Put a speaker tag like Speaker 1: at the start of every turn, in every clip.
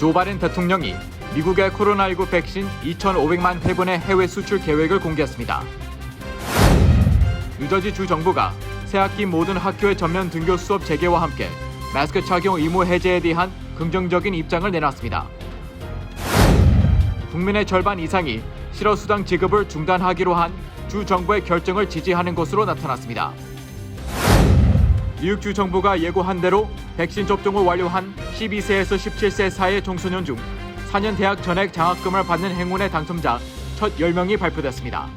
Speaker 1: 조 바이든 대통령이 미국의 코로나19 백신 2,500만 회분의 해외 수출 계획을 공개했습니다. 뉴저지 주 정부가 새학기 모든 학교의 전면 등교 수업 재개와 함께 마스크 착용 의무 해제에 대한 긍정적인 입장을 내놨습니다. 국민의 절반 이상이 실업수당 지급을 중단하기로 한 주 정부의 결정을 지지하는 것으로 나타났습니다. 뉴욕 주 정부가 예고한 대로 백신 접종을 완료한 12세에서 17세 사이의 청소년 중 4년 대학 전액 장학금을 받는 행운의 당첨자 첫 10명이 발표됐습니다.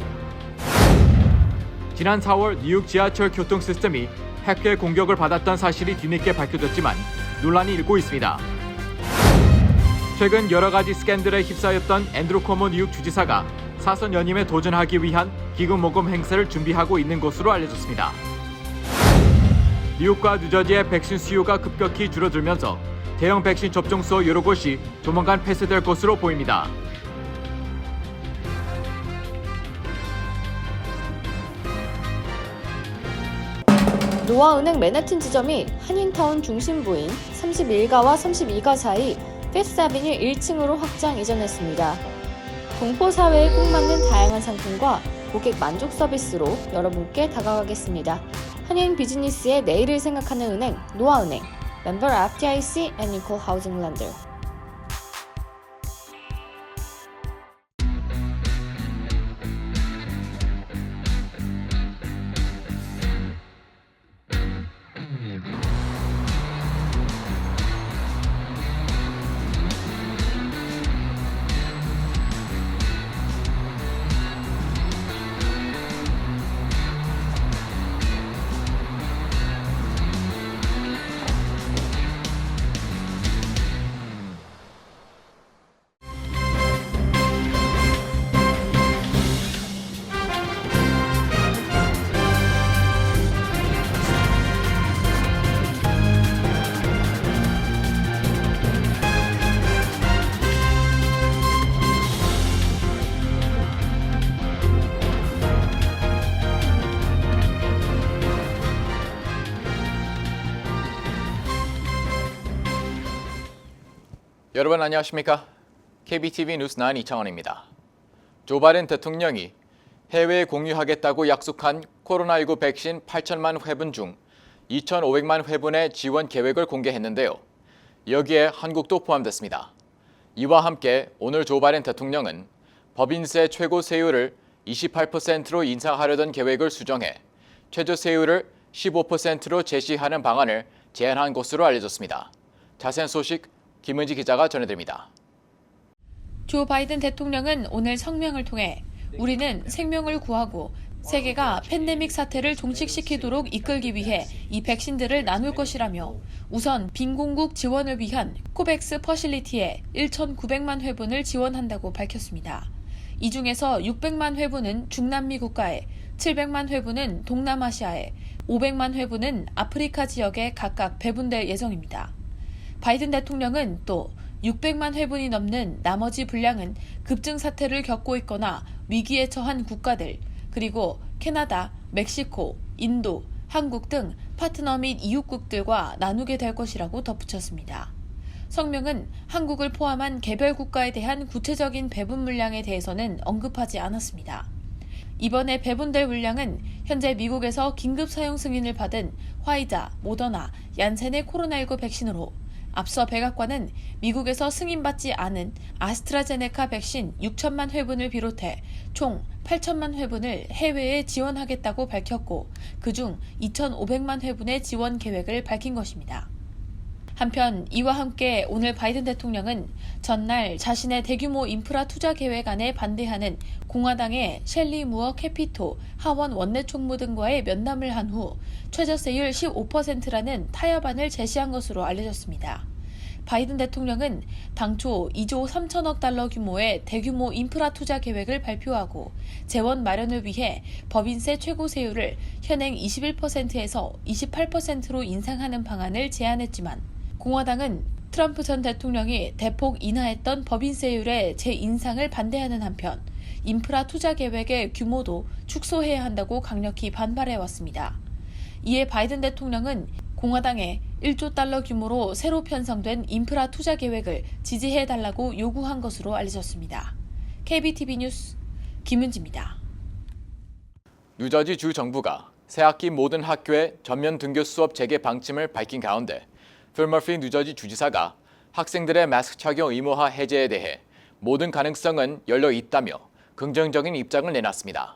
Speaker 1: 지난 4월 뉴욕 지하철 교통 시스템이 해커의 공격을 받았던 사실이 뒤늦게 밝혀졌지만 논란이 일고 있습니다. 최근 여러 가지 스캔들에 휩싸였던 앤드루 커머 뉴욕 주지사가 사선 연임에 도전하기 위한 기금 모금 행사를 준비하고 있는 것으로 알려졌습니다. 뉴욕과 뉴저지의 백신 수요가 급격히 줄어들면서 대형 백신 접종소 여러 곳이 조만간 폐쇄될 것으로 보입니다.
Speaker 2: 노아은행 맨해튼 지점이 한인타운 중심부인 31가와 32가 사이 피프스 아비뉴 1층으로 확장 이전했습니다. 동포 사회에 꼭 맞는 다양한 상품과 고객 만족 서비스로 여러분께 다가가겠습니다. 한인 비즈니스의 내일을 생각하는 은행 노아은행, 멤버 FDIC and Equal Housing Lender.
Speaker 1: 여러분 안녕하십니까? KBTV 뉴스9 이창원입니다. 조 바이든 대통령이 해외에 공유하겠다고 약속한 코로나19 백신 8천만 회분 중 2,500만 회분의 지원 계획을 공개했는데요. 여기에 한국도 포함됐습니다. 이와 함께 오늘 조 바이든 대통령은 법인세 최고 세율을 28%로 인상하려던 계획을 수정해 최저 세율을 15%로 제시하는 방안을 제안한 것으로 알려졌습니다. 자세한 소식 김은지 기자가 전해드립니다.
Speaker 3: 조 바이든 대통령은 오늘 성명을 통해 우리는 생명을 구하고 세계가 팬데믹 사태를 종식시키도록 이끌기 위해 이 백신들을 나눌 것이라며 우선 빈공국 지원을 위한 코백스 퍼실리티에 1,900만 회분을 지원한다고 밝혔습니다. 이 중에서 600만 회분은 중남미 국가에, 700만 회분은 동남아시아에, 500만 회분은 아프리카 지역에 각각 배분될 예정입니다. 바이든 대통령은 또 600만 회분이 넘는 나머지 분량은 급증 사태를 겪고 있거나 위기에 처한 국가들, 그리고 캐나다, 멕시코, 인도, 한국 등 파트너 및 이웃국들과 나누게 될 것이라고 덧붙였습니다. 성명은 한국을 포함한 개별 국가에 대한 구체적인 배분 물량에 대해서는 언급하지 않았습니다. 이번에 배분될 물량은 현재 미국에서 긴급 사용 승인을 받은 화이자, 모더나, 얀센의 코로나19 백신으로 앞서 백악관은 미국에서 승인받지 않은 아스트라제네카 백신 6천만 회분을 비롯해 총 8천만 회분을 해외에 지원하겠다고 밝혔고 그중 2,500만 회분의 지원 계획을 밝힌 것입니다. 한편 이와 함께 오늘 바이든 대통령은 전날 자신의 대규모 인프라 투자 계획안에 반대하는 공화당의 셸리 무어 캐피토 하원 원내총무 등과의 면담을 한 후 최저세율 15%라는 타협안을 제시한 것으로 알려졌습니다. 바이든 대통령은 당초 2조 3천억 달러 규모의 대규모 인프라 투자 계획을 발표하고 재원 마련을 위해 법인세 최고세율을 현행 21%에서 28%로 인상하는 방안을 제안했지만 공화당은 트럼프 전 대통령이 대폭 인하했던 법인세율의 재인상을 반대하는 한편 인프라 투자 계획의 규모도 축소해야 한다고 강력히 반발해왔습니다. 이에 바이든 대통령은 공화당에 1조 달러 규모로 새로 편성된 인프라 투자 계획을 지지해달라고 요구한 것으로 알려졌습니다. KBTV 뉴스 김윤지입니다.
Speaker 1: 뉴저지 주 정부가 새학기 모든 학교의 전면 등교 수업 재개 방침을 밝힌 가운데 필 머피 뉴저지 주지사가 학생들의 마스크 착용 의무화 해제에 대해 모든 가능성은 열려 있다며 긍정적인 입장을 내놨습니다.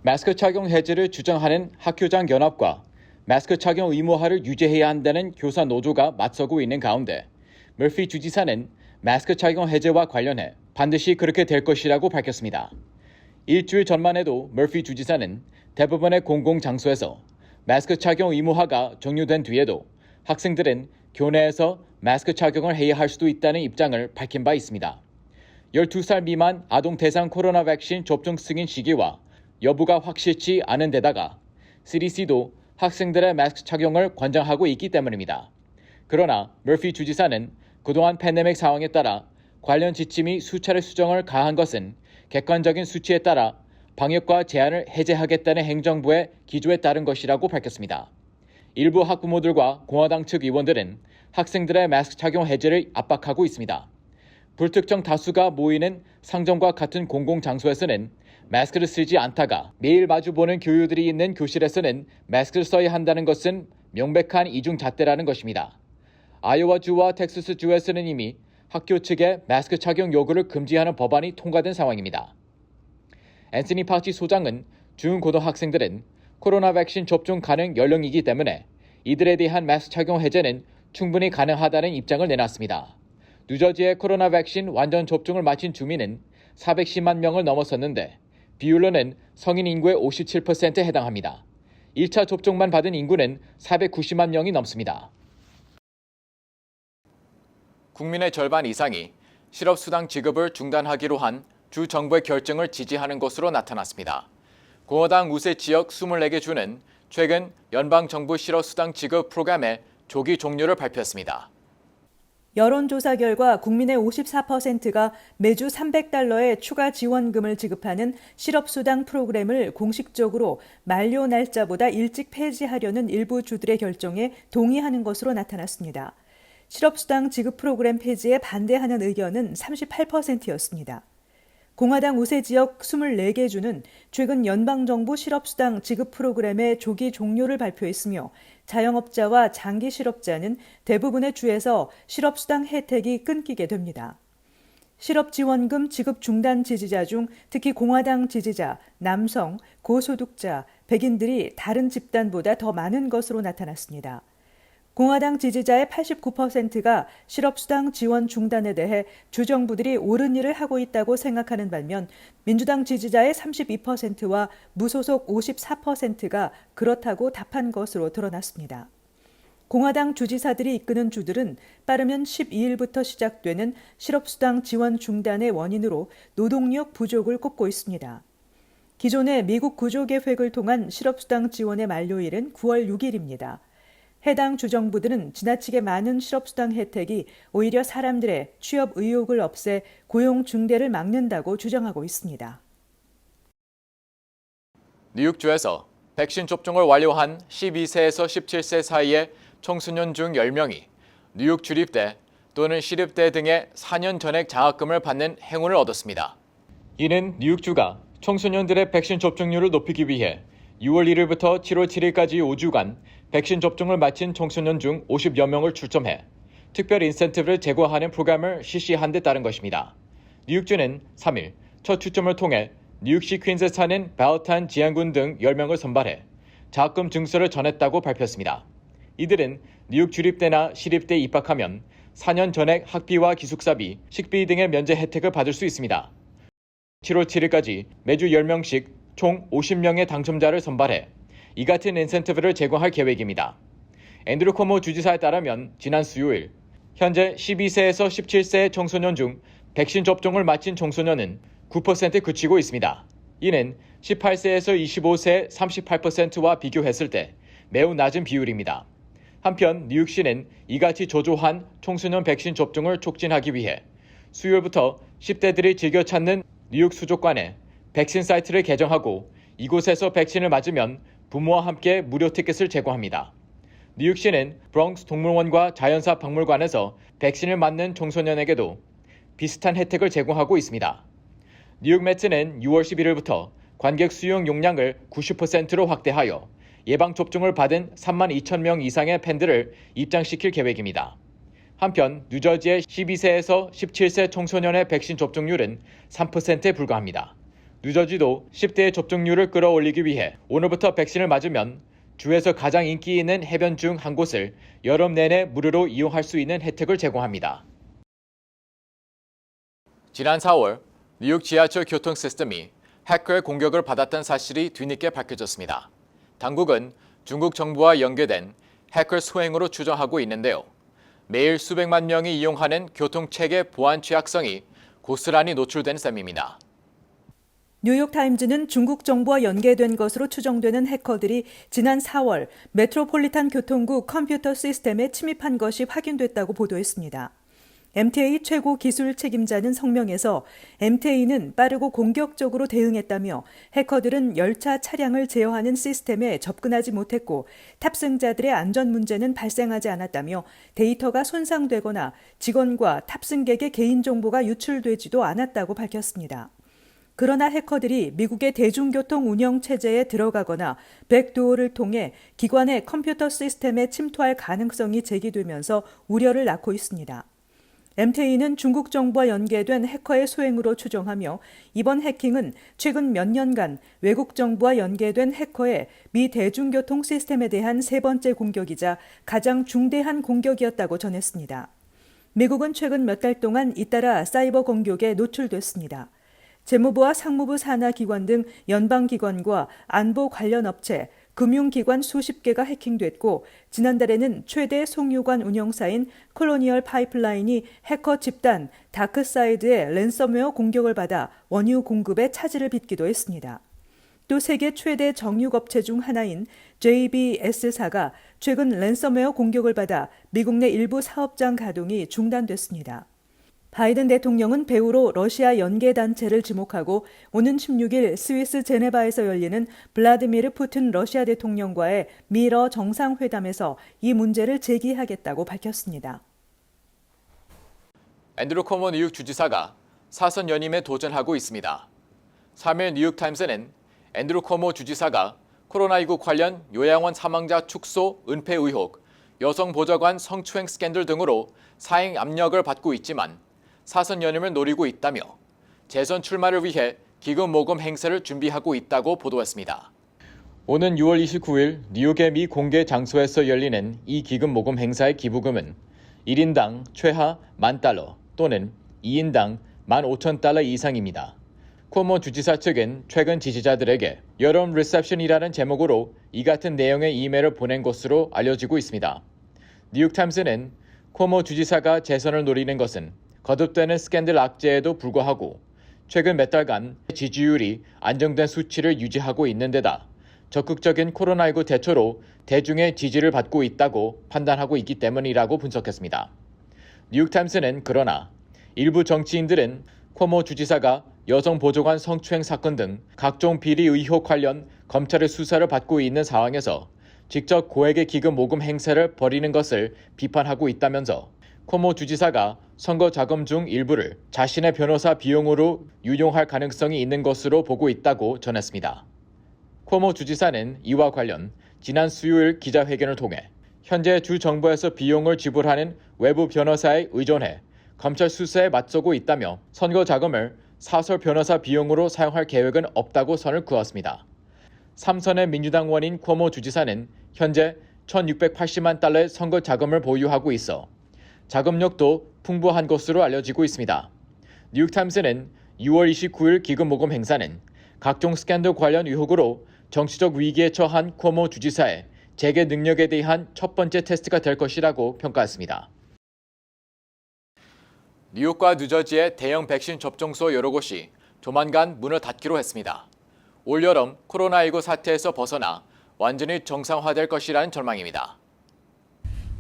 Speaker 1: 마스크 착용 해제를 주장하는 학교장 연합과 마스크 착용 의무화를 유지해야 한다는 교사 노조가 맞서고 있는 가운데 머피 주지사는 마스크 착용 해제와 관련해 반드시 그렇게 될 것이라고 밝혔습니다. 일주일 전만 해도 머피 주지사는 대부분의 공공장소에서 마스크 착용 의무화가 종료된 뒤에도 학생들은 교내에서 마스크 착용을 해야 할 수도 있다는 입장을 밝힌 바 있습니다. 12살 미만 아동 대상 코로나 백신 접종 승인 시기와 여부가 확실치 않은 데다가 CDC도 학생들의 마스크 착용을 권장하고 있기 때문입니다. 그러나 머피 주지사는 그동안 팬데믹 상황에 따라 관련 지침이 수차례 수정을 가한 것은 객관적인 수치에 따라 방역과 제한을 해제하겠다는 행정부의 기조에 따른 것이라고 밝혔습니다. 일부 학부모들과 공화당 측 의원들은 학생들의 마스크 착용 해제를 압박하고 있습니다. 불특정 다수가 모이는 상점과 같은 공공장소에서는 마스크를 쓰지 않다가 매일 마주보는 교우들이 있는 교실에서는 마스크를 써야 한다는 것은 명백한 이중잣대라는 것입니다. 아이오와주와 텍사스주에서는 이미 학교 측의 마스크 착용 요구를 금지하는 법안이 통과된 상황입니다. 앤서니 파우치 소장은 중고등학생들은 코로나 백신 접종 가능 연령이기 때문에 이들에 대한 마스크 착용 해제는 충분히 가능하다는 입장을 내놨습니다. 뉴저지의 코로나 백신 완전 접종을 마친 주민은 410만 명을 넘어섰는데 비율로는 성인 인구의 57%에 해당합니다. 1차 접종만 받은 인구는 490만 명이 넘습니다. 국민의 절반 이상이 실업수당 지급을 중단하기로 한 주 정부의 결정을 지지하는 것으로 나타났습니다. 공화당 우세 지역 24개 주는 최근 연방정부 실업수당 지급 프로그램의 조기 종료를 발표했습니다.
Speaker 4: 여론조사 결과 국민의 54%가 매주 $300의 추가 지원금을 지급하는 실업수당 프로그램을 공식적으로 만료 날짜보다 일찍 폐지하려는 일부 주들의 결정에 동의하는 것으로 나타났습니다. 실업수당 지급 프로그램 폐지에 반대하는 의견은 38%였습니다. 공화당 우세 지역 24개 주는 최근 연방정부 실업수당 지급 프로그램의 조기 종료를 발표했으며 자영업자와 장기 실업자는 대부분의 주에서 실업수당 혜택이 끊기게 됩니다. 실업지원금 지급 중단 지지자 중 특히 공화당 지지자, 남성, 고소득자, 백인들이 다른 집단보다 더 많은 것으로 나타났습니다. 공화당 지지자의 89%가 실업수당 지원 중단에 대해 주정부들이 옳은 일을 하고 있다고 생각하는 반면 민주당 지지자의 32%와 무소속 54%가 그렇다고 답한 것으로 드러났습니다. 공화당 주지사들이 이끄는 주들은 빠르면 12일부터 시작되는 실업수당 지원 중단의 원인으로 노동력 부족을 꼽고 있습니다. 기존의 미국 구조계획을 통한 실업수당 지원의 만료일은 9월 6일입니다. 해당 주정부들은 지나치게 많은 실업수당 혜택이 오히려 사람들의 취업 의욕을 없애 고용 증대를 막는다고 주장하고 있습니다.
Speaker 1: 뉴욕주에서 백신 접종을 완료한 12세에서 17세 사이의 청소년 중 10명이 뉴욕 주립대 또는 시립대 등의 4년 전액 장학금을 받는 행운을 얻었습니다. 이는 뉴욕주가 청소년들의 백신 접종률을 높이기 위해 6월 1일부터 7월 7일까지 5주간 백신 접종을 마친 청소년 중 50여 명을 출점해 특별 인센티브를 제공하는 프로그램을 실시한 데 따른 것입니다. 뉴욕주는 3일 첫 추첨을 통해 뉴욕시 퀸즈에 사는 바우탄 지안군 등 10명을 선발해 장학금 증서를 전했다고 발표했습니다. 이들은 뉴욕 주립대나 시립대에 입학하면 4년 전액 학비와 기숙사비, 식비 등의 면제 혜택을 받을 수 있습니다. 7월 7일까지 매주 10명씩 총 50명의 당첨자를 선발해 이 같은 인센티브를 제공할 계획입니다. 앤드루 코모 주지사에 따르면 지난 수요일 현재 12세에서 17세 청소년 중 백신 접종을 마친 청소년은 9%에 그치고 있습니다. 이는 18세에서 25세 38%와 비교했을 때 매우 낮은 비율입니다. 한편 뉴욕시는 이같이 저조한 청소년 백신 접종을 촉진하기 위해 수요일부터 10대들이 즐겨 찾는 뉴욕 수족관에 백신 사이트를 개정하고 이곳에서 백신을 맞으면 부모와 함께 무료 티켓을 제공합니다. 뉴욕시는 브롱스 동물원과 자연사 박물관에서 백신을 맞는 청소년에게도 비슷한 혜택을 제공하고 있습니다. 뉴욕 매트는 6월 11일부터 관객 수용 용량을 90%로 확대하여 예방접종을 받은 3만 2천 명 이상의 팬들을 입장시킬 계획입니다. 한편 뉴저지의 12세에서 17세 청소년의 백신 접종률은 3%에 불과합니다. 뉴저지도 10대의 접종률을 끌어올리기 위해 오늘부터 백신을 맞으면 주에서 가장 인기 있는 해변 중 한 곳을 여름 내내 무료로 이용할 수 있는 혜택을 제공합니다. 지난 4월 뉴욕 지하철 교통 시스템이 해커의 공격을 받았던 사실이 뒤늦게 밝혀졌습니다. 당국은 중국 정부와 연계된 해커 소행으로 추정하고 있는데요. 매일 수백만 명이 이용하는 교통체계 보안 취약성이 고스란히 노출된 셈입니다.
Speaker 4: 뉴욕타임즈는 중국 정부와 연계된 것으로 추정되는 해커들이 지난 4월 메트로폴리탄 교통국 컴퓨터 시스템에 침입한 것이 확인됐다고 보도했습니다. MTA 최고 기술 책임자는 성명에서 MTA는 빠르고 공격적으로 대응했다며 해커들은 열차 차량을 제어하는 시스템에 접근하지 못했고 탑승자들의 안전 문제는 발생하지 않았다며 데이터가 손상되거나 직원과 탑승객의 개인정보가 유출되지도 않았다고 밝혔습니다. 그러나 해커들이 미국의 대중교통 운영 체제에 들어가거나 백도어를 통해 기관의 컴퓨터 시스템에 침투할 가능성이 제기되면서 우려를 낳고 있습니다. MTA는 중국 정부와 연계된 해커의 소행으로 추정하며 이번 해킹은 최근 몇 년간 외국 정부와 연계된 해커의 미 대중교통 시스템에 대한 세 번째 공격이자 가장 중대한 공격이었다고 전했습니다. 미국은 최근 몇 달 동안 잇따라 사이버 공격에 노출됐습니다. 재무부와 상무부 산하 기관 등 연방기관과 안보 관련 업체, 금융기관 수십 개가 해킹됐고 지난달에는 최대 송유관 운영사인 콜로니얼 파이프라인이 해커 집단 다크사이드의 랜섬웨어 공격을 받아 원유 공급에 차질을 빚기도 했습니다. 또 세계 최대 정육업체 중 하나인 JBS사가 최근 랜섬웨어 공격을 받아 미국 내 일부 사업장 가동이 중단됐습니다. 바이든 대통령은 배후로 러시아 연계단체를 지목하고 오는 16일 스위스 제네바에서 열리는 블라디미르 푸틴 러시아 대통령과의 미러 정상회담에서 이 문제를 제기하겠다고 밝혔습니다.
Speaker 1: 앤드루 코모 뉴욕 주지사가 사선 연임에 도전하고 있습니다. 3일 뉴욕타임스는 앤드루 코모 주지사가 코로나19 관련 요양원 사망자 축소, 은폐 의혹, 여성 보좌관 성추행 스캔들 등으로 사행 압력을 받고 있지만 사선 연임을 노리고 있다며 재선 출마를 위해 기금 모금 행사를 준비하고 있다고 보도했습니다. 오는 6월 29일 뉴욕의 미 공개 장소에서 열리는 이 기금 모금 행사의 기부금은 1인당 최하 $10,000 또는 2인당 $15,000 이상입니다. 코모 주지사 측은 최근 지지자들에게 여름 리셉션이라는 제목으로 이 같은 내용의 이메일을 보낸 것으로 알려지고 있습니다. 뉴욕타임스는 코모 주지사가 재선을 노리는 것은 거듭되는 스캔들 악재에도 불구하고 최근 몇 달간 지지율이 안정된 수치를 유지하고 있는 데다 적극적인 코로나19 대처로 대중의 지지를 받고 있다고 판단하고 있기 때문이라고 분석했습니다. 뉴욕타임스는 그러나 일부 정치인들은 코모 주지사가 여성 보좌관 성추행 사건 등 각종 비리 의혹 관련 검찰의 수사를 받고 있는 상황에서 직접 고액의 기금 모금 행사를 벌이는 것을 비판하고 있다면서 코모 주지사가 선거 자금 중 일부를 자신의 변호사 비용으로 유용할 가능성이 있는 것으로 보고 있다고 전했습니다. 코모 주지사는 이와 관련 지난 수요일 기자회견을 통해 현재 주 정부에서 비용을 지불하는 외부 변호사에 의존해 검찰 수사에 맞서고 있다며 선거 자금을 사설 변호사 비용으로 사용할 계획은 없다고 선을 그었습니다. 3선의 민주당 의원인 코모 주지사는 현재 $1,680만 달러의 선거 자금을 보유하고 있어 자금력도 풍부한 것으로 알려지고 있습니다. 뉴욕타임스는 6월 29일 기금 모금 행사는 각종 스캔들 관련 의혹으로 정치적 위기에 처한 코모 주지사의 재계 능력에 대한 첫 번째 테스트가 될 것이라고 평가했습니다. 뉴욕과 뉴저지의 대형 백신 접종소 여러 곳이 조만간 문을 닫기로 했습니다. 올여름 코로나19 사태에서 벗어나 완전히 정상화될 것이라는 전망입니다.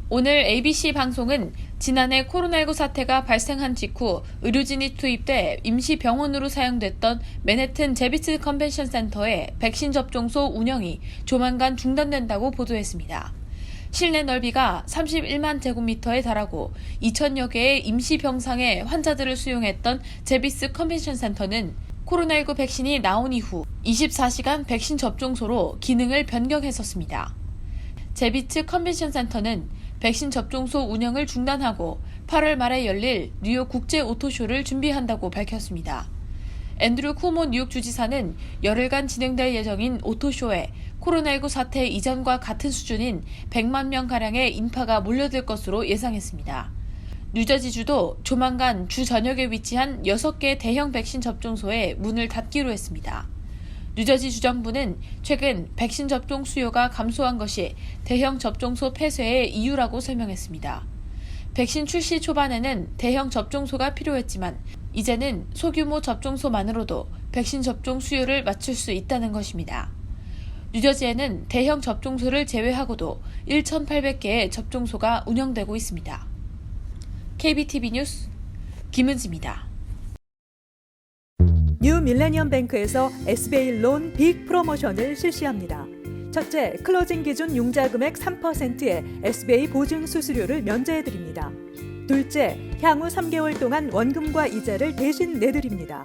Speaker 3: 오늘 ABC 방송은 지난해 코로나19 사태가 발생한 직후 의료진이 투입돼 임시 병원으로 사용됐던 맨해튼 제비스 컨벤션 센터의 백신 접종소 운영이 조만간 중단된다고 보도했습니다. 실내 넓이가 31만 제곱미터에 달하고 2,000여 개의 임시 병상의 환자들을 수용했던 제비스 컨벤션 센터는 코로나19 백신이 나온 이후 24시간 백신 접종소로 기능을 변경했었습니다. 제비스 컨벤션 센터는 백신 접종소 운영을 중단하고 8월 말에 열릴 뉴욕 국제 오토쇼를 준비한다고 밝혔습니다. 앤드류 쿠오모 뉴욕 주지사는 열흘간 진행될 예정인 오토쇼에 코로나19 사태 이전과 같은 수준인 100만 명가량의 인파가 몰려들 것으로 예상했습니다. 뉴저지주도 조만간 주 전역에 위치한 6개 대형 백신 접종소에 문을 닫기로 했습니다. 뉴저지 주정부는 최근 백신 접종 수요가 감소한 것이 대형 접종소 폐쇄의 이유라고 설명했습니다. 백신 출시 초반에는 대형 접종소가 필요했지만 이제는 소규모 접종소만으로도 백신 접종 수요를 맞출 수 있다는 것입니다. 뉴저지에는 대형 접종소를 제외하고도 1,800개의 접종소가 운영되고 있습니다. KBTV 뉴스 김은지입니다.
Speaker 4: 뉴 밀레니엄 뱅크에서 SBA 론 빅 프로모션을 실시합니다. 첫째, 클로징 기준 융자 금액 3%의 SBA 보증 수수료를 면제해드립니다. 둘째, 향후 3개월 동안 원금과 이자를 대신 내드립니다.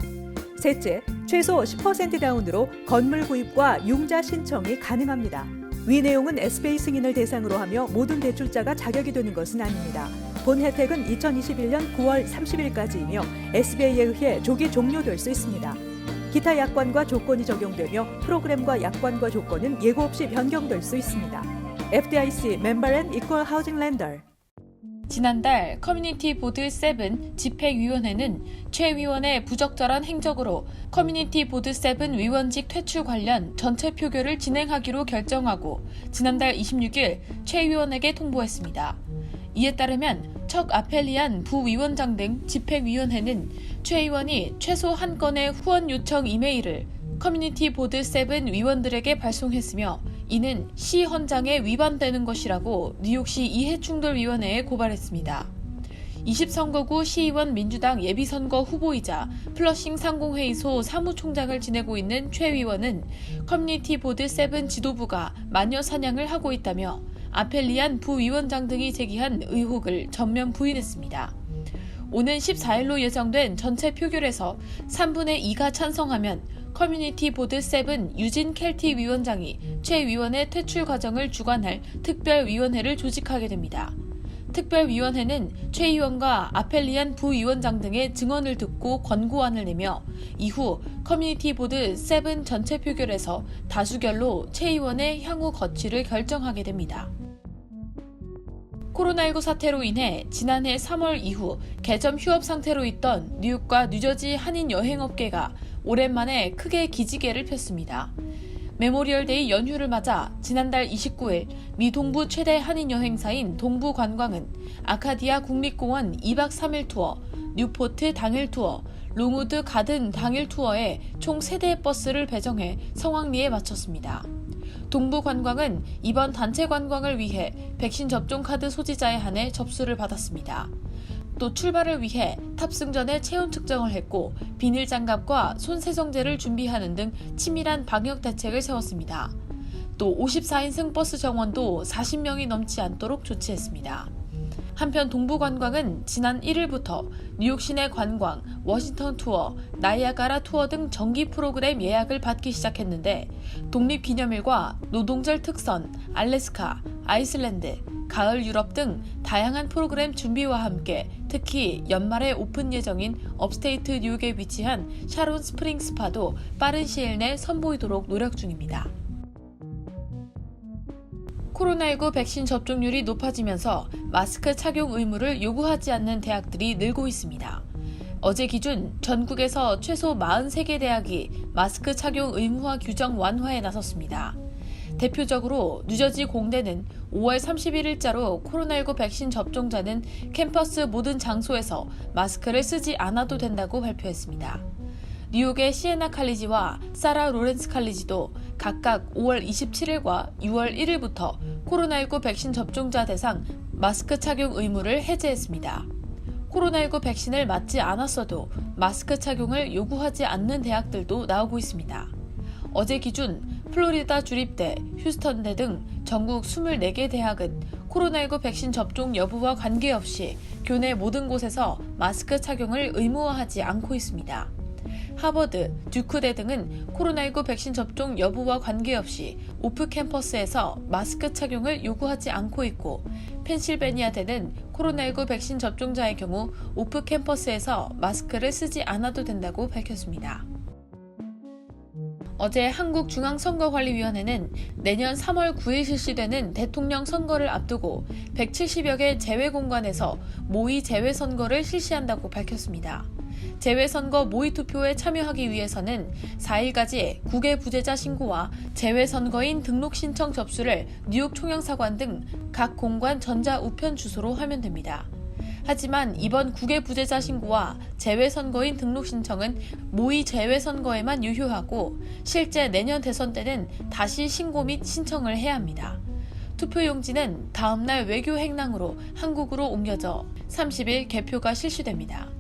Speaker 4: 셋째, 최소 10% 다운으로 건물 구입과 융자 신청이 가능합니다. 위 내용은 SBA 승인을 대상으로 하며 모든 대출자가 자격이 되는 것은 아닙니다. 본 혜택은 2021년 9월 30일까지이며 SBA에 의해 조기 종료될 수 있습니다. 기타 약관과 조건이 적용되며 프로그램과 약관과 조건은 예고 없이 변경될 수 있습니다. FDIC 멤버 앤 이퀄 하우징 렌더.
Speaker 3: 지난달 커뮤니티 보드 7 집행위원회는 최 위원의 부적절한 행적으로 커뮤니티 보드 7 위원직 퇴출 관련 전체 표결을 진행하기로 결정하고 지난달 26일 최 위원에게 통보했습니다. 이에 따르면 척 아펠리안 부위원장 등 집행위원회는 최 의원이 최소 한 건의 후원 요청 이메일을 커뮤니티 보드 7 위원들에게 발송했으며 이는 시 헌장에 위반되는 것이라고 뉴욕시 이해충돌위원회에 고발했습니다. 20선거구 시의원 민주당 예비선거 후보이자 플러싱 상공회의소 사무총장을 지내고 있는 최 의원은 커뮤니티 보드 7 지도부가 마녀 사냥을 하고 있다며 아펠리안 부위원장 등이 제기한 의혹을 전면 부인했습니다. 오는 14일로 예정된 전체 표결에서 3분의 2가 찬성하면 커뮤니티 보드 7 유진 켈티 위원장이 최 위원의 퇴출 과정을 주관할 특별위원회를 조직하게 됩니다. 특별위원회는 최 의원과 아펠리안 부위원장 등의 증언을 듣고 권고안을 내며 이후 커뮤니티 보드 7 전체 표결에서 다수결로 최 의원의 향후 거취를 결정하게 됩니다. 코로나19 사태로 인해 지난해 3월 이후 개점 휴업 상태로 있던 뉴욕과 뉴저지 한인 여행업계가 오랜만에 크게 기지개를 폈습니다. 메모리얼데이 연휴를 맞아 지난달 29일 미 동부 최대 한인 여행사인 동부관광은 아카디아 국립공원 2박 3일 투어, 뉴포트 당일 투어, 롱우드 가든 당일 투어에 총 3대의 버스를 배정해 성황리에 마쳤습니다. 동부관광은 이번 단체 관광을 위해 백신 접종 카드 소지자에 한해 접수를 받았습니다. 또 출발을 위해 탑승 전에 체온 측정을 했고 비닐장갑과 손세정제를 준비하는 등 치밀한 방역 대책을 세웠습니다. 또 54인승 버스 정원도 40명이 넘지 않도록 조치했습니다. 한편 동부관광은 지난 1일부터 뉴욕 시내 관광, 워싱턴 투어, 나이아가라 투어 등 정기 프로그램 예약을 받기 시작했는데 독립기념일과 노동절 특선, 알래스카, 아이슬란드, 가을 유럽 등 다양한 프로그램 준비와 함께 특히 연말에 오픈 예정인 업스테이트 뉴욕에 위치한 샤론 스프링 스파도 빠른 시일 내 선보이도록 노력 중입니다. 코로나19 백신 접종률이 높아지면서 마스크 착용 의무를 요구하지 않는 대학들이 늘고 있습니다. 어제 기준 전국에서 최소 43개 대학이 마스크 착용 의무화 규정 완화에 나섰습니다. 대표적으로 뉴저지 공대는 5월 31일자로 코로나19 백신 접종자는 캠퍼스 모든 장소에서 마스크를 쓰지 않아도 된다고 발표했습니다. 뉴욕의 시에나 칼리지와 사라 로렌스 칼리지도 각각 5월 27일과 6월 1일부터 코로나19 백신 접종자 대상 마스크 착용 의무를 해제했습니다. 코로나19 백신을 맞지 않았어도 마스크 착용을 요구하지 않는 대학들도 나오고 있습니다. 어제 기준 플로리다 주립대, 휴스턴대 등 전국 24개 대학은 코로나19 백신 접종 여부와 관계없이 교내 모든 곳에서 마스크 착용을 의무화하지 않고 있습니다. 하버드, 듀크대 등은 코로나19 백신 접종 여부와 관계없이 오프 캠퍼스에서 마스크 착용을 요구하지 않고 있고, 펜실베니아대는 코로나19 백신 접종자의 경우 오프 캠퍼스에서 마스크를 쓰지 않아도 된다고 밝혔습니다. 어제 한국중앙선거관리위원회는 내년 3월 9일 실시되는 대통령 선거를 앞두고 170여 개 재외공관에서 모의 재외선거를 실시한다고 밝혔습니다. 재외선거 모의투표에 참여하기 위해서는 4일까지 국외 부재자 신고와 재외선거인 등록 신청 접수를 뉴욕 총영사관 등 각 공관 전자우편 주소로 하면 됩니다. 하지만 이번 국외 부재자 신고와 재외선거인 등록 신청은 모의 재외선거에만 유효하고, 실제 내년 대선 때는 다시 신고 및 신청을 해야 합니다. 투표용지는 다음날 외교 행랑으로 한국으로 옮겨져 30일 개표가 실시됩니다.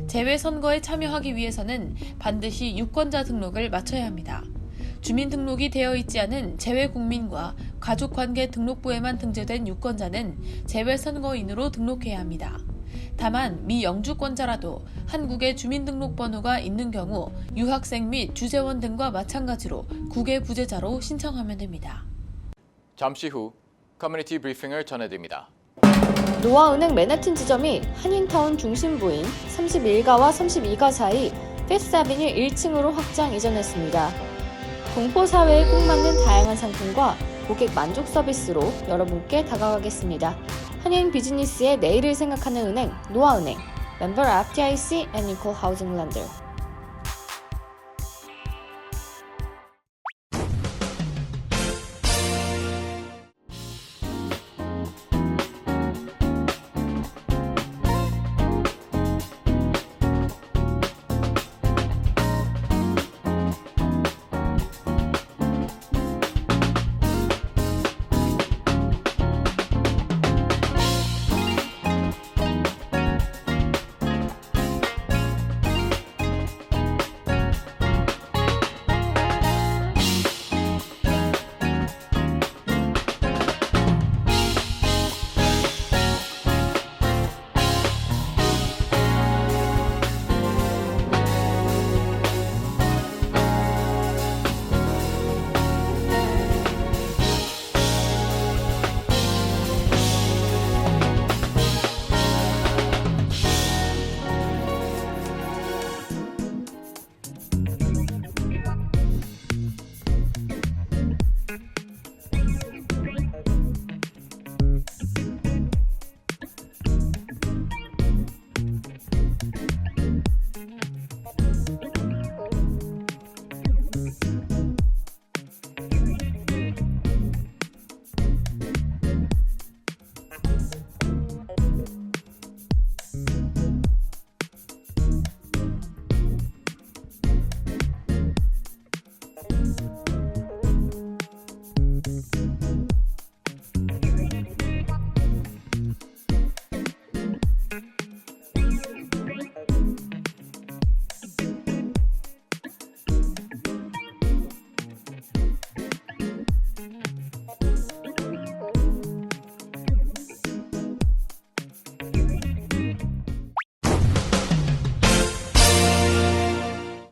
Speaker 3: 재외선거에 참여하기 위해서는 반드시 유권자 등록을 마쳐야 합니다. 주민등록이 되어 있지 않은 재외국민과 가족관계등록부에만 등재된 유권자는 재외선거인으로 등록해야 합니다. 다만 미영주권자라도 한국에 주민등록번호가 있는 경우 유학생 및 주재원 등과 마찬가지로 국외 부재자로 신청하면 됩니다.
Speaker 1: 잠시 후 커뮤니티 브리핑을 전해드립니다.
Speaker 2: 노아은행 맨해튼 지점이 한인타운 중심부인 31가와 32가 사이 피프스아비뉴 1층으로 확장 이전했습니다. 동포 사회에 꼭 맞는 다양한 상품과 고객 만족 서비스로 여러분께 다가가겠습니다. 한인 비즈니스의 내일을 생각하는 은행 노아은행, 멤버 FDIC and Equal Housing Lender.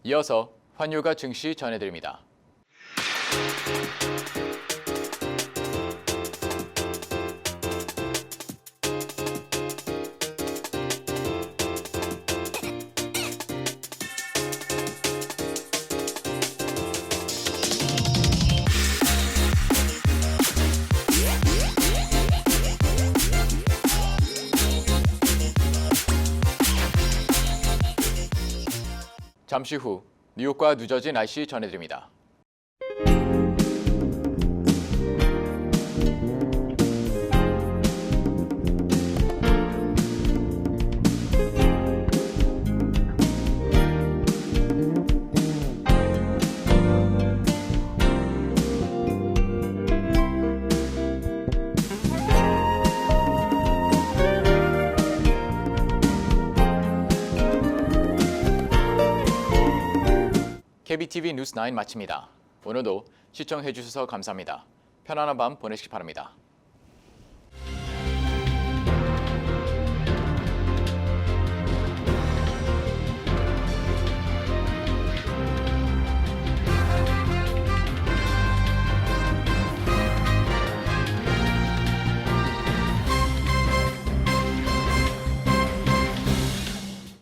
Speaker 1: 이어서 환율과 증시 전해드립니다. 잠시 후 뉴욕과 뉴저지 날씨 전해드립니다. KBTV 뉴스 9 마칩니다. 오늘도 시청해 주셔서 감사합니다. 편안한 밤 보내시기 바랍니다.